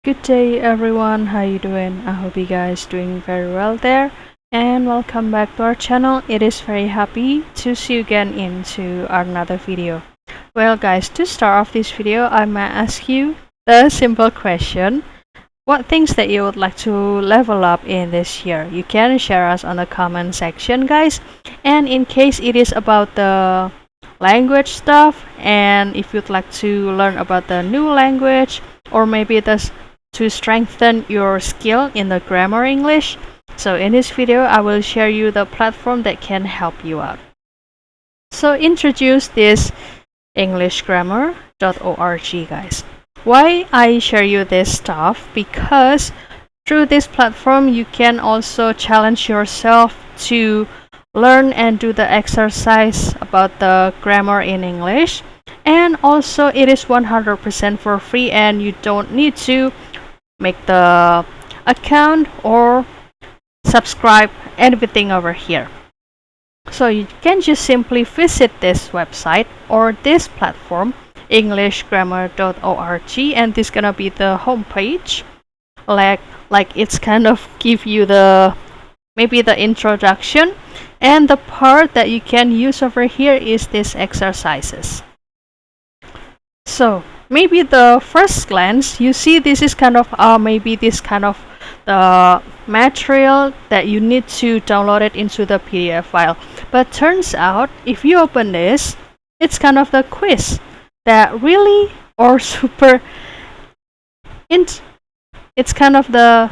Good day everyone, how you doing? I hope you guys doing very well there, and welcome back to our channel. It is very happy to see you again into another video. Well guys, to start off this video, I might ask you the simple question: what things that you would like to level up in this year? You can share us on the comment section guys, and in case it is about the language stuff, and if you'd like to learn about the new language, or maybe to strengthen your skill in the grammar English, so in this video I will share you the platform that can help you out. So introduce this englishgrammar.org guys. Why I share you this stuff? Because through this platform you can also challenge yourself to learn and do the exercise about the grammar in English, and also it is 100% for free, and you don't need to make the account or subscribe everything over here. So you can just simply visit this website or this platform, englishgrammar.org, and this gonna be the home page. Like it's kind of give you the maybe the introduction, and the part that you can use over here is these exercises. So maybe the first glance you see this is kind of maybe this kind of the material that you need to download it into the PDF file, but turns out if you open this, it's kind of the quiz that really or super it's kind of the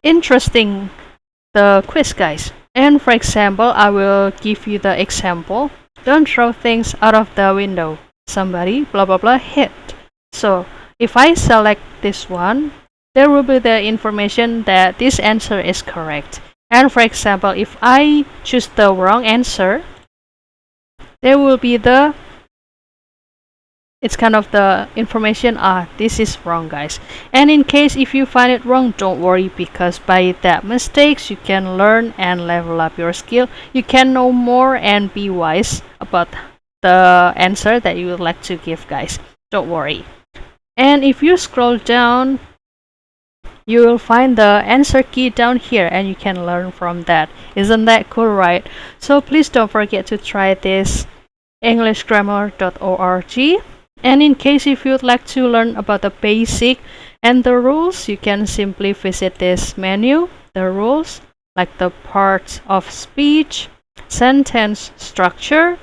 interesting the quiz guys. And for example, I will give you the example: don't throw things out of the window, somebody blah blah blah hit. So if I select this one, there will be the information that this answer is correct. And for example, if I choose the wrong answer, there will be the it's kind of the information this is wrong guys. And in case if you find it wrong, don't worry, because by that mistakes you can learn and level up your skill. You can know more and be wise about the answer that you would like to give guys. Don't worry. And if you scroll down, you will find the answer key down here, and you can learn from that. Isn't that cool, right? So please don't forget to try this englishgrammar.org. And in case if you'd like to learn about the basic and the rules, you can simply visit this menu, the rules, like the parts of speech, sentence structure,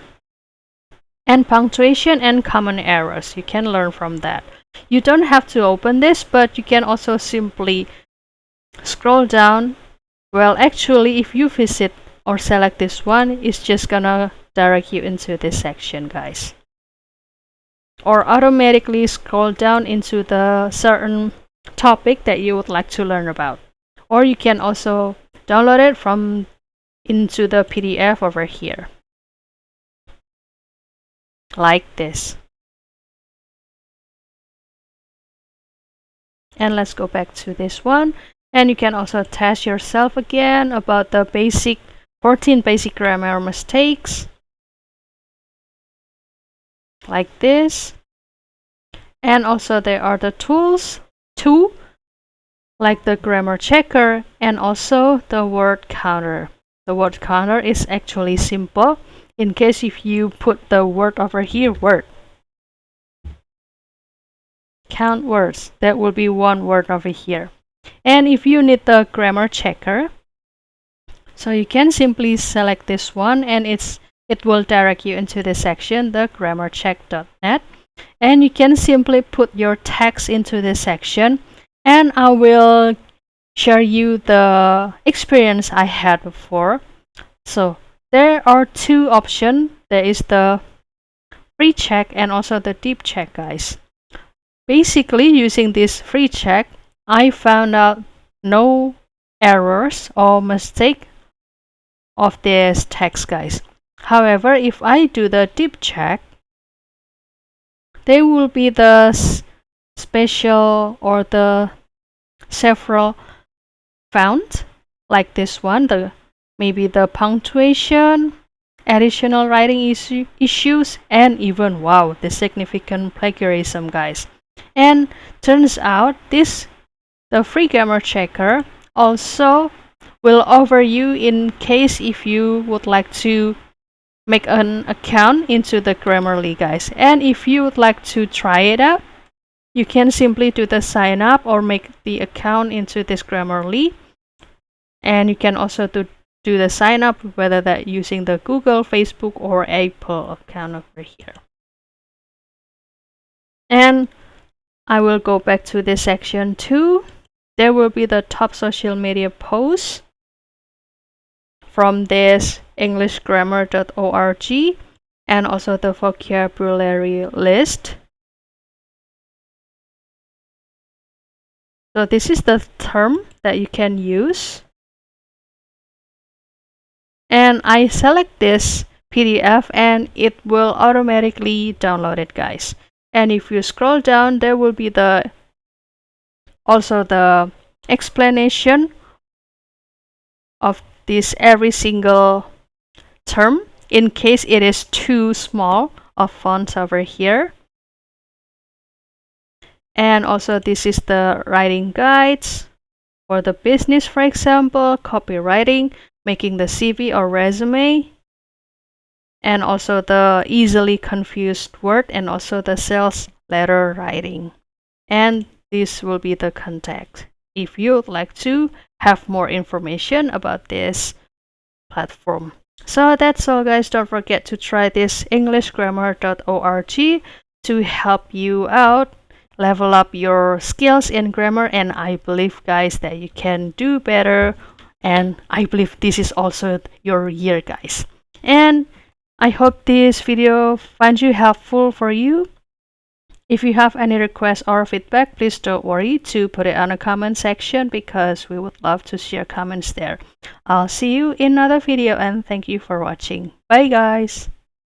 and punctuation and common errors. You can learn from that. You don't have to open this, but you can also simply scroll down. Well, actually, if you visit or select this one, it's just gonna direct you into this section guys, or automatically scroll down into the certain topic that you would like to learn about. Or you can also download it from into the PDF over here, like this. And let's go back to this one, and you can also test yourself again about the 14 basic grammar mistakes, like this. And also there are the tools too, like the grammar checker and also the word counter. The word counter is actually simple. In case if you put the word over here, word, count words, that will be one word over here. And if you need the grammar checker, so you can simply select this one, and it will direct you into the section, the grammarcheck.net. And you can simply put your text into this section, and I will share you the experience I had before. So there are two options. There is the free check and also the deep check guys. Basically, using this free check, I found out no errors or mistake of this text guys. However, if I do the deep check, there will be the special or the several found, like this one, maybe the punctuation, additional writing issues, and even wow, the significant plagiarism guys. And turns out the free grammar checker also will offer you in case if you would like to make an account into the Grammarly, guys. And if you would like to try it out, you can simply do the sign up or make the account into this Grammarly. And you can also do the sign up, whether that using the Google, Facebook, or Apple account over here. And I will go back to this section too. There will be the top social media posts from this englishgrammar.org and also the vocabulary list. So this is the term that you can use. And I select this PDF and it will automatically download it, guys. And if you scroll down, there will be also the explanation of this every single term in case it is too small of fonts over here. And also this is the writing guides for the business, for example, copywriting, making the CV or resume, and also the easily confused word, and also the sales letter writing. And this will be the contact if you would like to have more information about this platform. So that's all, guys. Don't forget to try this englishgrammar.org to help you out, level up your skills in grammar, and I believe, guys, that you can do better, and I believe this is also your year, guys. And I hope this video finds you helpful for you. If you have any requests or feedback, please don't worry to put it on the comment section because we would love to share comments there. I'll see you in another video and thank you for watching. Bye, guys.